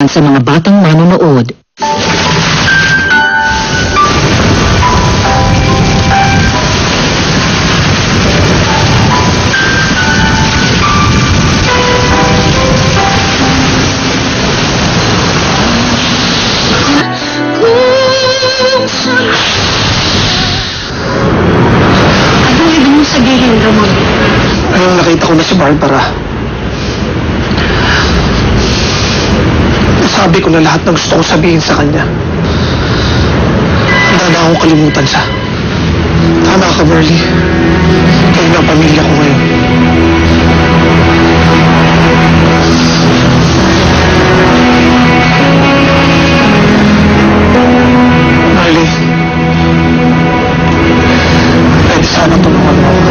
sa mga batang manonood. Anong ibig mo sabihin, Ramon? Ayun, nakita ko na si Barbara. Sabi ko na lahat ng gusto kong sabihin sa kanya. Handa na akong kalimutan siya. Tama ka, Merly. Kayo na ang pamilya ko ngayon. Merly, pwede sana tulungan mo ako.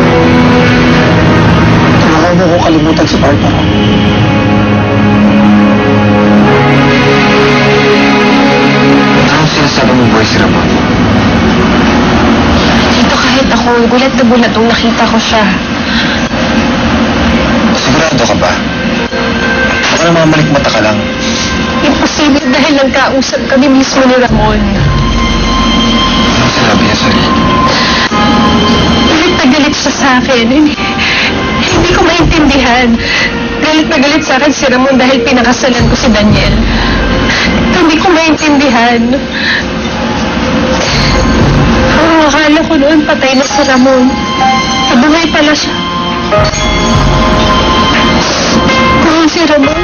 Tulungan mo ko kalimutan si Barbara. Sinasabi mo boy si Ramon? Dito kahit ako, gulat na gulat nung nakita ko siya. Sigurado ka ba? Baka namamalik mata ka lang. Imposible dahil nagkausap kami mismo ni Ramon. Ano sinabi niya sa'yo? Galit na galit siya sa akin. Hindi ko maintindihan. Galit na galit sa akin si Ramon dahil pinakasalan ko si Daniel. Hindi ko maintindihan. Ang akala ko noon patay na si Ramon. Nabuhay pala siya. Kung si Ramon.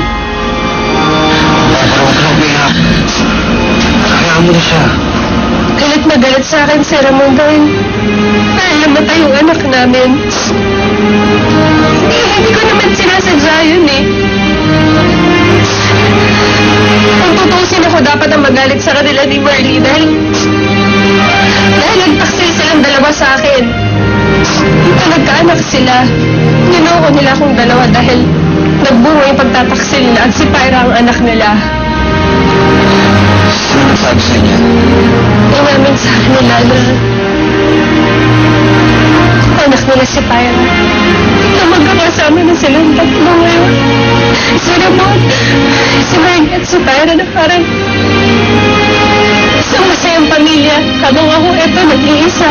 Barbara, huwag na umiyak. Kaya mo na siya. Galit na galit sa akin si Ramon dahil namatay yung anak namin. Hindi ko naman sinasadya yun eh. Kung tutusin ako, dapat ang magalit sa kanila ni Merly dahil nagtaksil silang dalawa sa akin. Kung nagkaanak sila, ninoko nila akong dalawa dahil nagbunga yung pagtataksil nila at si Pyra ang anak nila. Sino nagsabi sa inyo? Inamin sa kanila na anak nila si Pyra. Na magkakasama na silang tatlo ngayon. Si Ramon, si Meg at si Pyra na parang isang masayang pamilya habang ako eto nag-iisa.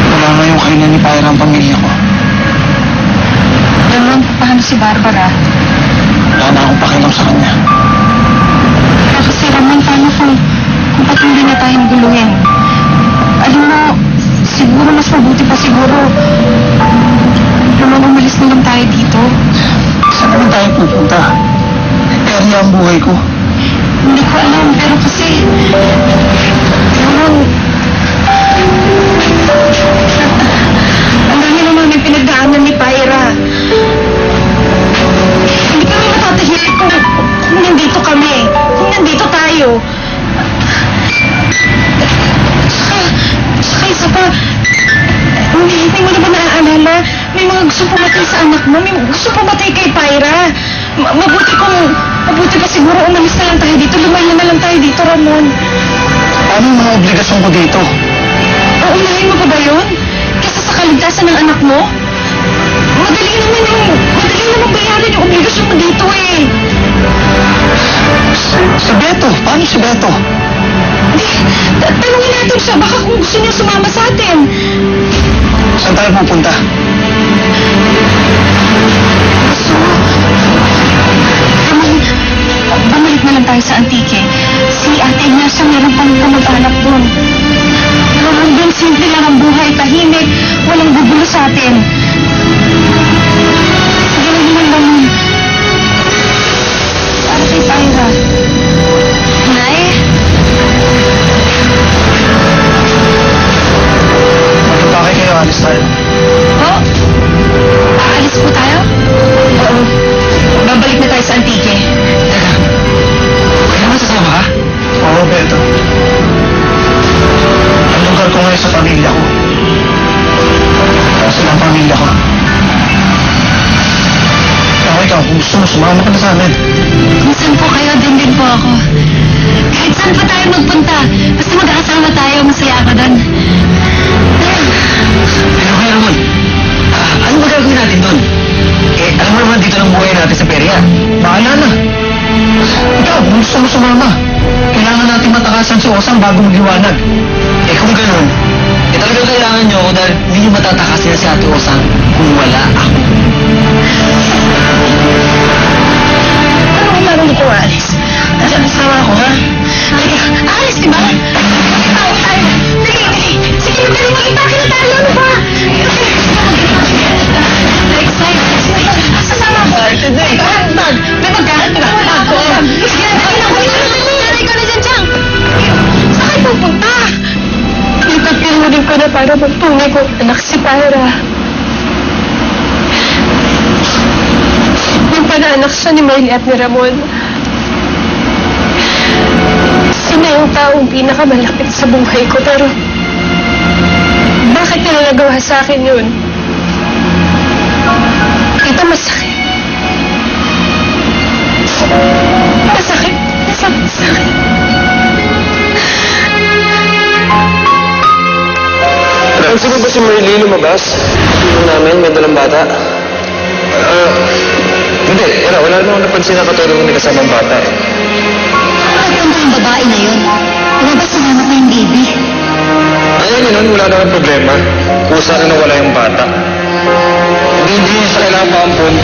Wala ngayong kainan ni Pyra ang pamilya ko. Ramon, paano si Barbara? Wala na akong pakialam sa kanya. Kasi Ramon, paano kung patuloy na tayong guluhin? Alam mo, siguro mas mabuti pa siguro Ramon, umalis na lang tayo dito. Saan naman tayo pupunta? Area ang buhay ko. Hindi ko alam, pero kasi Ramon, ang dami naman may pinagdaanan ni Pyra. Hindi kami matatahimik kung nandito kami. Kung nandito tayo. Saka isa pa, hindi mo na ba naaalala? May mga gusto pumatay sa anak mo. May gusto pumatay kay Pyra. Mabuti pa siguro umalis na lang tayo dito. Lumayo na lang tayo dito, Ramon. Ano yung mga obligasyon ko dito? Uunahin mo pa ba yun? Kesa sa kaligtasan ng anak mo? Madali naman bayaran yung obligasyon mo dito eh. Si Beto. Paano si Beto? Tanungin natin siya. Baka kung gusto niya sumama sa atin. Saan tayo pupunta? Ramon, bumalik na lang tayo sa Antique. Si Ate Ignacia meron pang kamag-anak doon. Ramon, doon simple lang ang buhay. Tahimik. Walang gugulo sa atin. Ganun naman, Ramon. Para kay Pyra. Nay? Bakit kayo alis tayo? Oh? Aalis po tayo? Oo. Babalik na tayo sa Antique. Teka, kaya naman sasama ka? Oo, Beto. Ang lugar ko ngayon sa pamilya ko. Sila ang pamilya ko. Ako ikaw, kung gusto mo, sumama ka na sa amin. Kung saan po kayo, din po ako. Kahit saan pa tayo magpunta, basta mag-aasama tayo, masaya ka doon. Pero kaya Ramon, ano ba gagawin natin doon? Alam mo naman dito Perya. Bahala na. Ikaw, kung gusto mo sumama, kailangan natin matakasan si Osang bago magliwanag. Eh kung ganun, talagang kailangan nyo ako dahil hindi nyo matatakasin na si Ate Osang kung wala ako. Ano kung laro nito, Alice? Sama ako, ha? Alice, di ba? Tao tayo. Dali. Sige, dali. Magkita na tayo. Ano ba? Sasama ko. Bag. May pagkain ka. Bag. Sige, dali na. Ikaw na dyan, Chang. Saan kayo pupunta? Ipagpinunin ko na para magtunay ko anak si Pyra. Yung panaanak siya ni Marley at ni Ramon. Sila yung taong pinakamalapit sa buhay ko, pero bakit nila nagawa sa akin yun? Ito masakit. Masakit. Napansin mo ba si Marley lumabas? Tingnan namin, may dalang bata. Hindi. Wala namang napansin na katulong may kasamang bata eh. Nagpunta yung babae na yun. Lumabas na naman yung baby. Ayun yun, wala namang problema. Kusa na nawala yung bata. Hindi niya sa kailangan maampun.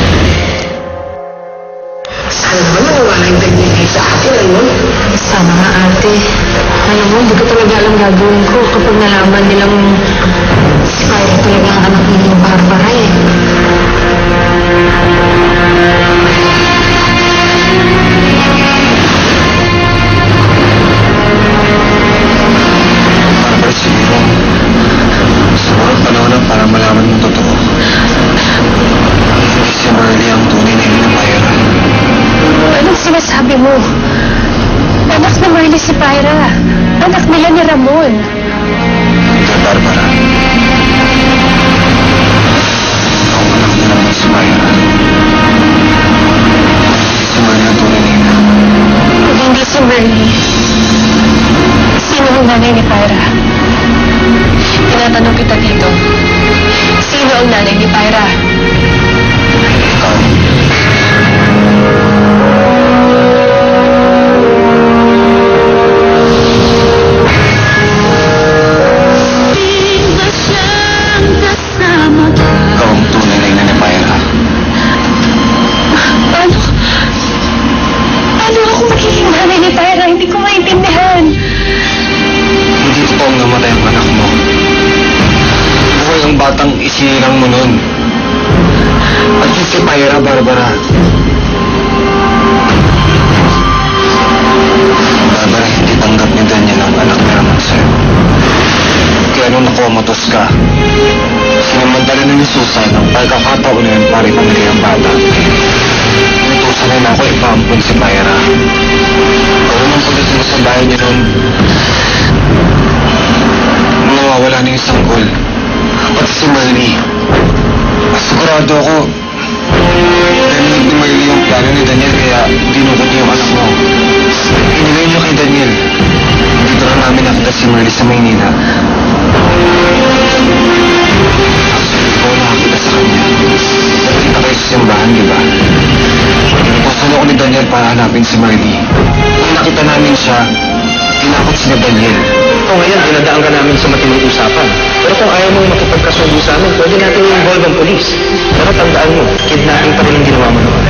Sana naman nawala yung Daniel sa atin, ano? Sana nga, ate. Alam mo, hindi ko talaga alam gagawin ko kapag nalaman nilang si Pyra talaga ang anak ni Barbara eh. Barbara, siguro panahon na para malaman mong totoo. Hindi si Marley ang tunay na ina Pyra. Anong sinasabi mo? Anak ni Marley si Pyra. Anak nila ni Ramon. Hindi, Barbara. Ang anak nila naman si Pyra. Si Marley ang tunay na ina. Hindi si Marley. Sino ang nanay ni Pyra? Tinatanong kita dito. Sino ang nanay ni Pyra? Ikaw. Ikaw ang tunay na ina ni Pyra. Ano ako magiging nanay ni Pyra? Hindi ko maintindihan. Hindi totoong namatay ang anak mo. Buhay ang batang isinirang mo nun. At yun si Pyra, Barbara. Barbara, hindi tanggap ni Daniel ang anak na naman sa'yo. Kaya nung nakomatos ka, sinamantala na ni Susan ang pagkakataon na yun para ipamigay ang bata. Inutusan na ako ipaampun si Pyra. Kung nung pagdating mo sa bahay niya nun, nawawala na yung sanggol. Pati si Marley. Sigurado ako, narinig ni Marley yung plano ni Daniel kaya dinukot niya yung anak mo. Inilay niyo kay Daniel. Dito lang namin nakita si Marley sa Maynila. Ikaw nakakita sa kanya. Nakita kayo sa simbahan, di ba? Inutusan ako ni Daniel para hanapin si Marley. Nung nakita namin siya, tinakot si Daniel. Kung ngayon, dinadaan ka namin sa matinong usapan. Pero kung ayaw mong makipagkasundo sa amin, pwede natin i-involve ang polis. Pero tandaan mo, kidnapping pa rin ang ginawa mo noon.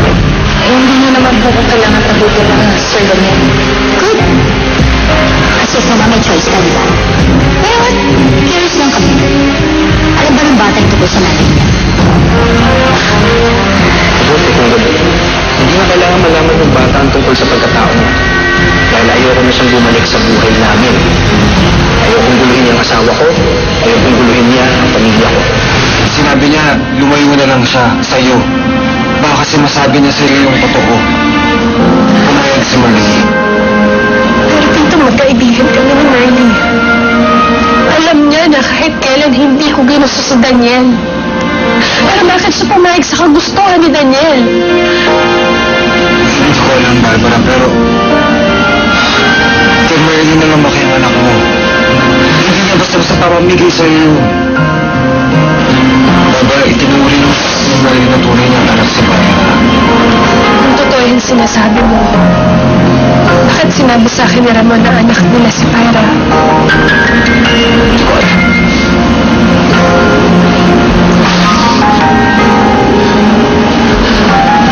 Hindi na naman po ko kailangan tabutin ng Sir Daniel. Good. Kasi sana may choice ka, di ba? Pero, curious lang kami. Alam ba ng bata yung tungkol sa nanay niya? Mabuti kung gabi. Hindi na kailangan malaman ng bata ang tungkol sa pagkatao niya. Dahil ayoko na siyang bumalik sa buhay namin. Ayokong guluhin niya ang asawa ko. Ayokong guluhin niya ang pamilya ko. Sinabi niya, lumayo na lang siya sa'yo. Baka kasi masabi niya sa'yo yung totoo. Pumayag si Marley. Pero dito magkaibigan kami ni Marley. Alam niya na kahit kailan hindi ko ginusto si Daniel. Pero bakit siya pumayag sa kagustuhan ni Daniel? Hindi ko alam, Barbara, pero kay Marley na lumaki ang anak mo. Hindi niya basta-basta papamigay sa'yo. Barbara, itinuri ng Marley na tunay niyang anak si Barbara. sinasabi mo? Bakit sinabi sa akin ni Ramon na anak nila si Pyra?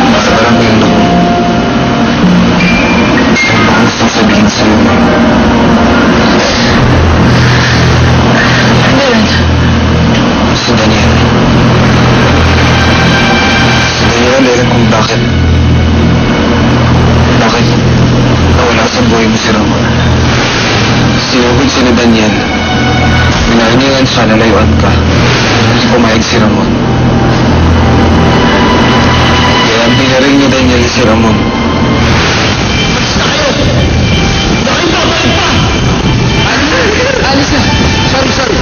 Bakit alam mo yun ako? Ano ba ang gustong sabihin sa'yo, ma? Ano yun? Si Daniel. Si Daniel ang dahilan kung bakit nawala sa buhay mo si Ramon. Sinugod si ni Daniel. Minahiningan siya na layuan ka. Hindi pumayag si Ramon. Kaya binaring ni Daniel si Ramon. Alis na! Sorry!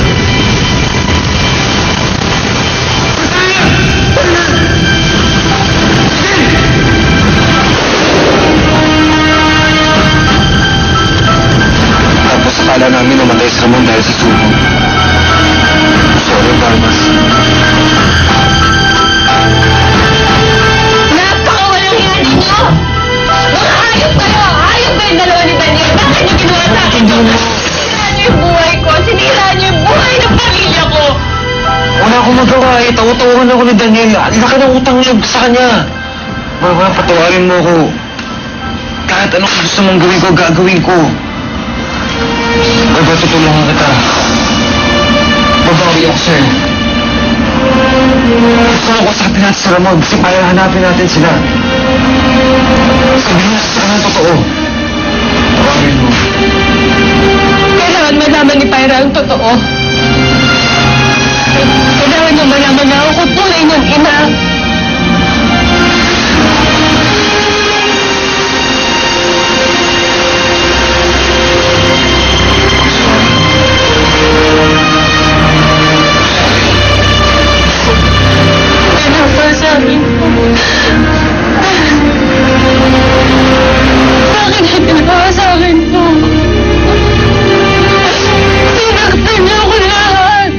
Tapos akala namin namatay si Ramon dahil sa sumo. Sorry, Barbas. Napakawalang hiya ninyo! Mga hayop kayo! Hayop ba yung dalawa ni Daniel? Bakit niyo ginawa sa akin to? Sinira niyo yung buhay ko! Sinira niyo yung buhay ng pamilya ko! Wala akong magawa eh. Tawa-tawahan ako ni Daniel. Laki ng utang niya sa kanya. Baba, patawarin mo ako. Kahit anong gusto mong gawin ko, gagawin ko. Baba, tutulungan kita. Babawi ako sa'yo. Gusto ko kasapin natin si Ramon. Kasi para hanapin natin sila. Sabihin natin sa kanang totoo. Babawiin mo. Kailangan malaman ni Pyra ang totoo. Kailangan niya malaman na ako tunay ng ina. Ano ba sa akin po? Bakit nagagawa sa akin po? Sinaktan niyo ako lahat!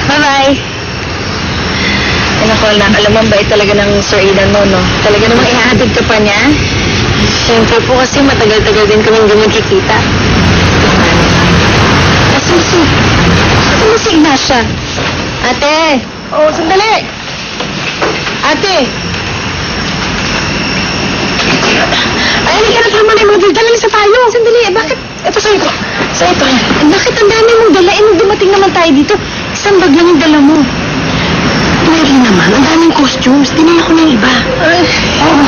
Bye-bye! Ano ko lang, alam mo, bait talaga ng Sir Aidan mo, no? Talaga namang ihahatid ka pa niya. Siyempre po kasi matagal-tagal din kami hindi magkikita. Susi! Ate mo si Ignacia. Ate! Oh, sandali! Ate! Ay, halika na tama na yung mga dala sa tayo. Sandali, bakit? Ito sa'yo ko. Sa'yo ito. Bakit ang dami mong dala? Nung dumating naman tayo dito, isang bag lang yung dala mo. Mary naman, ang daming costumes. Tinaya ko na yung iba. Ay, oo.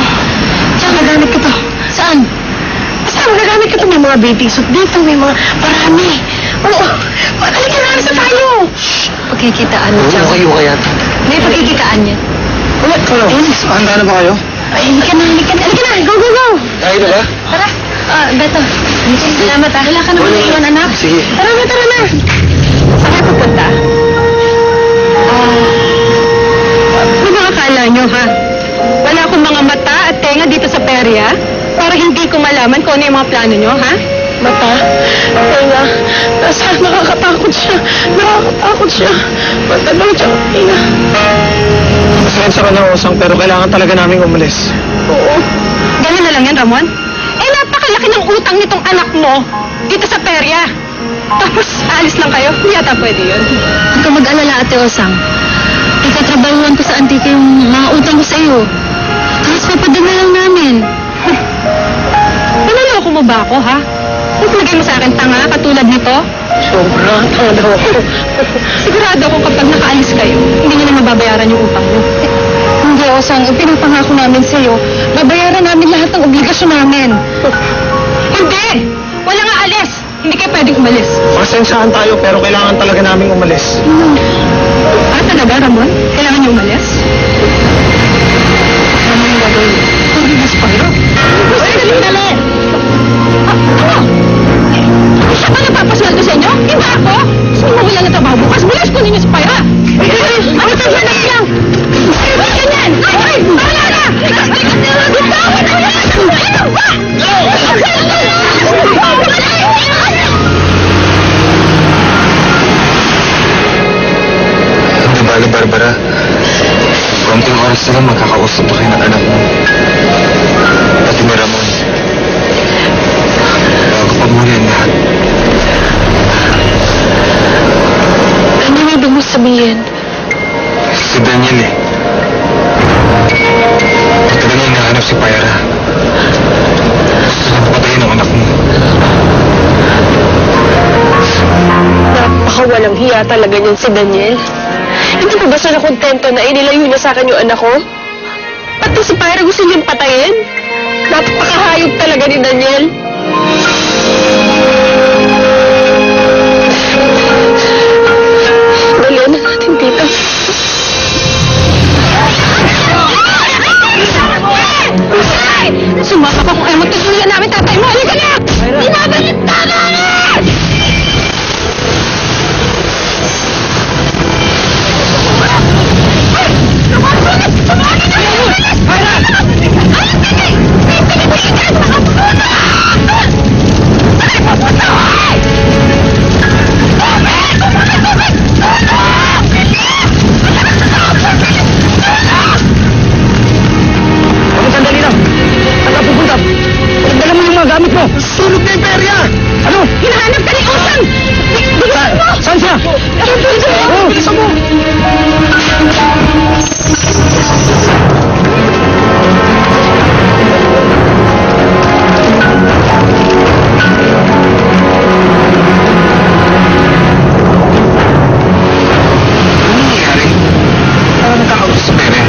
Tsaka gagamit ko to. Saan? Basta magagamit ko to. May mga bathing suit dito, may mga parami. Oo. Halika na sa tayo. Pagkikitaan mo, Tsaka. Kayo kaya? May pagkikitaan niya. Wala kayo. Handa na ba kayo? Ay, halika na. Halika na. Go, go, go. Kaya na ba? Tara. Beto. Salamat ah. Wala ka na muna iwan, anak. Sige. Tara na. Saan ka pupunta? Ano ba akala nyo, ha? Wala akong mga mata at tenga dito sa perya para hindi ko malaman kung ano yung mga plano nyo, ha? Mata? Tenga. Nakakatakot siya. Mata daw siya. Tenga. Pasensya ka na, Osang, pero kailangan talaga namin umalis. Oo. Ganun na lang yan, Ramon. Napakalaki ng utang nitong anak mo dito sa perya. Tapos, alis lang kayo. Hindi yata pwede yun. Huwag ka mag-alala, Ate Osang. Ikatrabahuan ko sa antika yung mga utang ko sa iyo. Tapos papadala lang namin. Pinaloko mo ba ako, ha? Naglagay mo sa akin tanga katulad nito? Sobra, tanga daw ako. Sigurado ako kapag nakaalis kayo, hindi nyo na mababayaran yung utang mo. Hindi, Osang. Pinapangako namin sa'yo. Babayaran namin lahat ng obligasyon namin. Hindi! Wala nga alis! Hindi kayo pwedeng umalis. Pasensyahan tayo, pero kailangan talaga namin umalis. Talaga, Ramon? Kailangan niyo umalis? Ano yung gagawin? Pag-ibas pa yun? Dali! Ano? Siya ba napapasweldo sa inyo? Iba ako? Gusto mo wala na trabaho bukas? Bulas ko ninyo sa paya! Ano sa lang? Ganyan! Ay! Wala na! Bitawan na yan! Ano ba? walang hiya talaga niyan si Daniel. Hindi ko ba siya nakontento na inilayo niya sa akin yung anak ko? Pati si Pyra gusto niyang patayin? Napakahayop talaga ni Daniel. Dalian na natin dito. Sumakap ako kayo magtutuluyan namin tatay mo. Halika na! Binabalit na namin! Sulog na yung perya! Ano? Hinahanap ka ni Osang! Bilisan mo! Saan siya? Bilisan mo! Ano nangyayari? Parang nakakausap sa pere.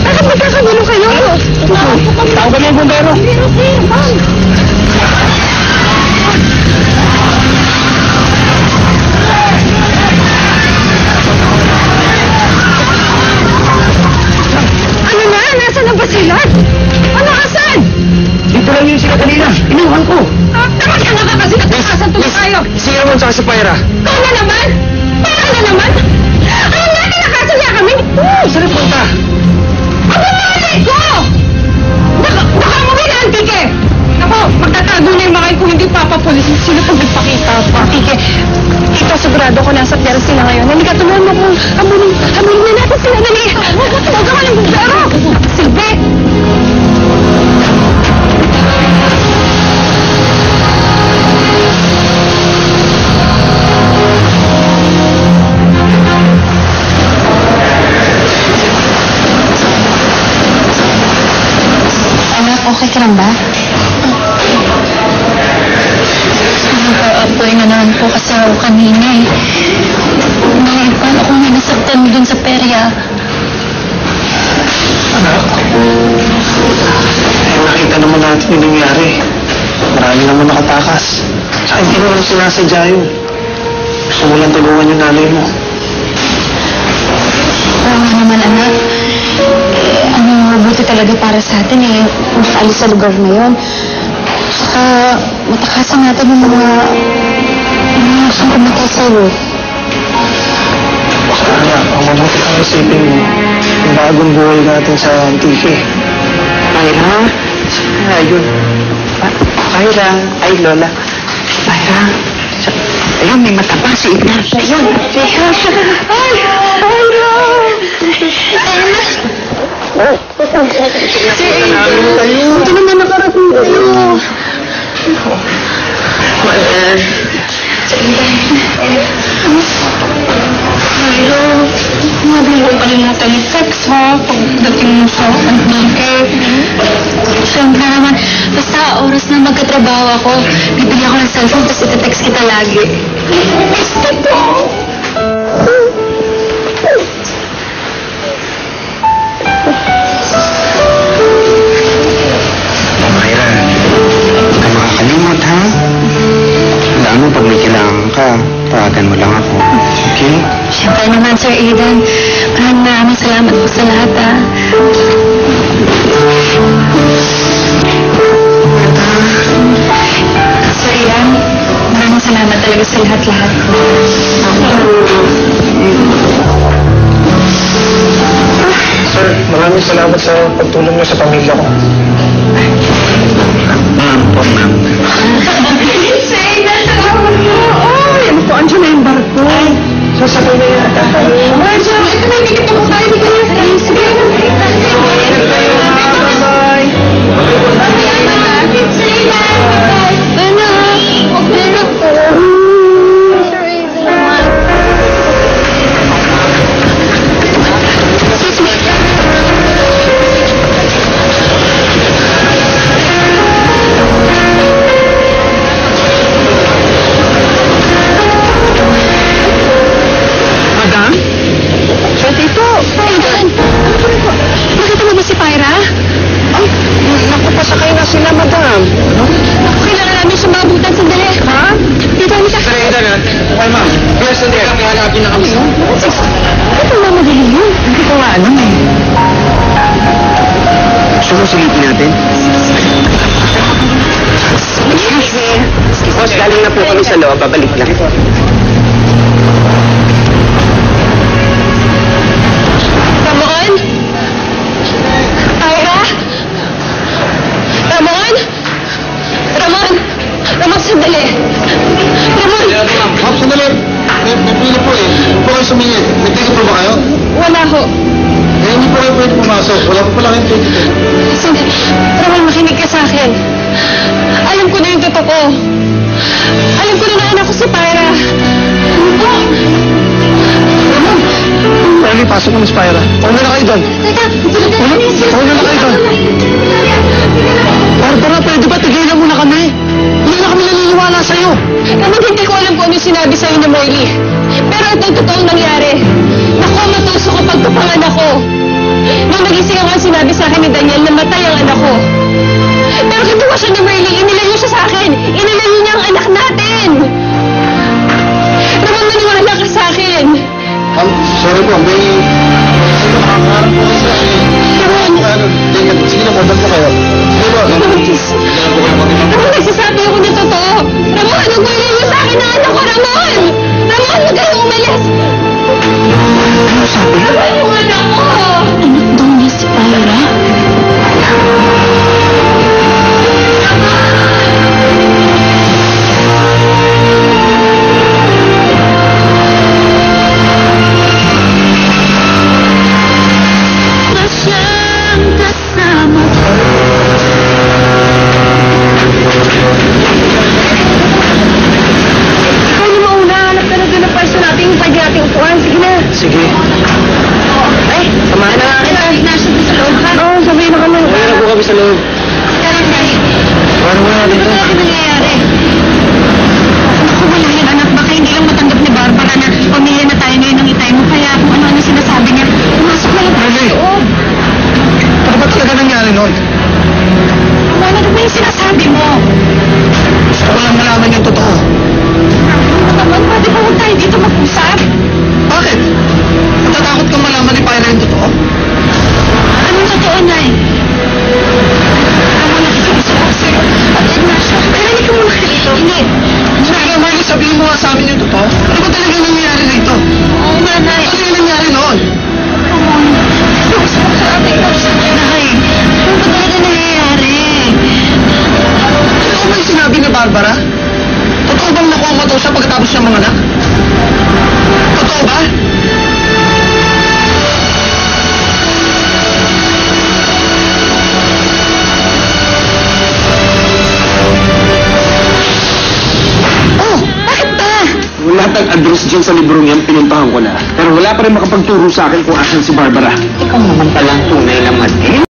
Bakit magkakagulo kayo? Tawag na yung bumbero. Ano na? Nasaan na ba sila? Ano, asan? Dito lang yung sila kanina. Inuhan ko. Tama ka nga kasi nagkakasan tuloy tayo. Si Ramon tsaka si Pyra. Ikaw na naman? Parang na naman? Ano na? Tinakasan niya kami? Saan na punta? Ang nanay ko! Baka mo rin, Antike! Ako, magtatago na yung mga kung hindi papapulis. Sino pag nagpakita, Antike? Ito, sigurado ko nasa pera sila ngayon. Halika, tulungan mo kung hamulin na natin sila. Dali! Huwag ka ng bumbero! Silve! Okay ka lang ba? Nakaapoy na naman po kasi ako kanina eh. Paano kung nasaktan mo dun sa perya? Anak, nakita naman natin yung nangyari. Marami naman nakatakas. Saka hindi naman sinasadya yun. Gusto mo lang tulungan yung nanay mo. Oo naman, anak. Mabuti talaga para sa atin eh. Makaalis sa lugar na yun. Saka matakasan natin yung mga siyang pumatay sa'yo. Kaya, ang mabuti kang isipin mo, yung bagong buhay natin sa Antique. Pyra? Ayun. Pyra. Ay, Lola. Pyra. Ayun, may mataba si Ignacio. Ayun. Ay, Pyra. Hindi naman nakarating kayo. Pero, hindi mo kalimutan yung text ha, pagdating mo sa Antike. Siyempre naman, basta oras na magkatrabaho ako, bibigyan ko ng cellphone tapos itetext kita lagi. Gusto ko. Myra, huwag ka makakalimot, ha? Alam mo, pag may kailangan ka, tawagan mo lang ako. Okay? Siyempre naman, Sir Aidan, maraming salamat po sa lahat, ha. Sir Aidan, maraming salamat talaga sa lahat-lahat. Sir, maraming salamat sa pagtulong niyo sa pamilya ko. Ma'am, Sir Aidan, salamat po. Ay, ano po, andyan na yung barko. Sasakay na yata tayo. Ay, ito na, hindi kita mo tayo. Sige, Ano sulitin natin? Excuse me. Boss, galing na po kami sa loob. Babalik lang. Ramon? Ira? Ramon? Ramon? Ramon, sandali. Ramon! Ma'am, sandali. May pila po eh. Huwag po kayo sumingit. May ticket po ba kayo? Wala ho. Eh, hindi po kayo pwede pumasok. Wala po pala kayong ticket. Sandali. Ramon, makinig ka sa akin. Alam ko na yung totoo. Alam ko na anak ko si Pyra. Ano po? Ramon! Riley, pasok mo na si Pyra. Pauna na kayo doon. Teka, Pauna na kayo doon. Barbara, pwede ba tigilan mo na kami? Hindi na kami naniniwala sa'yo. Ramon, hindi ko alam kung ano yung sinabi sa'yo ni Moily. Pero ito yung totoong nangyari. Nakomatose ko pagkapanganak ko. Nung nagising ako, sinabi sa akin ni Daniel na matay ang anak ko. Pero ginawa siya ni Moily, inilayo siya sa akin. Inilayo niya ang anak natin. Ramon, maniwala ka sa akin. Ma'am, sorry po. May... Nakakaharap po kayo sa akin. Ramon! Sige na po, dal po kayo. Sige po. Ramon, please. Ramon, nagsasabi ako ng totoo. Ramon, nag-inilayo sa akin ang anak ko, Ramon! Ramon, huwag kayong umalis! Ano sabi? Ramon, yung anak ko! Anak daw niya si Pyra? Siyang kasama ko. Ikaw na mauna, hanap ka na doon ng pwesto natin yung pwede nating upuan. Sige na. Sige. Ay, samahan na nga kita. Nasa sa loob ka. Oo, sabihin na kami. Kaya na po kami sa loob. Tara, dali. Paano mo natin ito? Ano nangyayari? Ako wala yan, anak. Baka hindi lang matanggap ni Barbara na pamilya na tayo ngayon ng itay mo. Kaya kung ano-ano sinasabi niya, pumasok na lang tayo sa loob. Ano ba talaga nangyari noon? Ano ba yung sinasabi mo? Gusto ko lang malaman yung totoo. Ano naman, pwede ba huwag tayo dito mag-usap? Bakit? Natatakot kang malaman ni Pyra yung totoo? Anong totoo, Nay? Ako nakikiusap ako sa'yo. At Ignacio, kailangan ka muna dito. Hindi. Sige, Marley, sabihin mo nga sa amin yung totoo. Ano ba talaga nangyayari rito? Oo nga, Nay. Ano yung nangyari noon? Nakikiusap ako sa ating Ignacio. Nay, ano ba talaga nangyayari? Totoo ba yung sinabi ni Barbara? Totoo bang nakuha siya pagkatapos niya manganak? Totoo ba? Oh, bakit ba? Lahat ng address dyan sa librong yan, pinuntahan ko na. Pero wala pa rin makapagturo sa akin kung asan si Barbara. Ikaw naman palang tunay na Madel.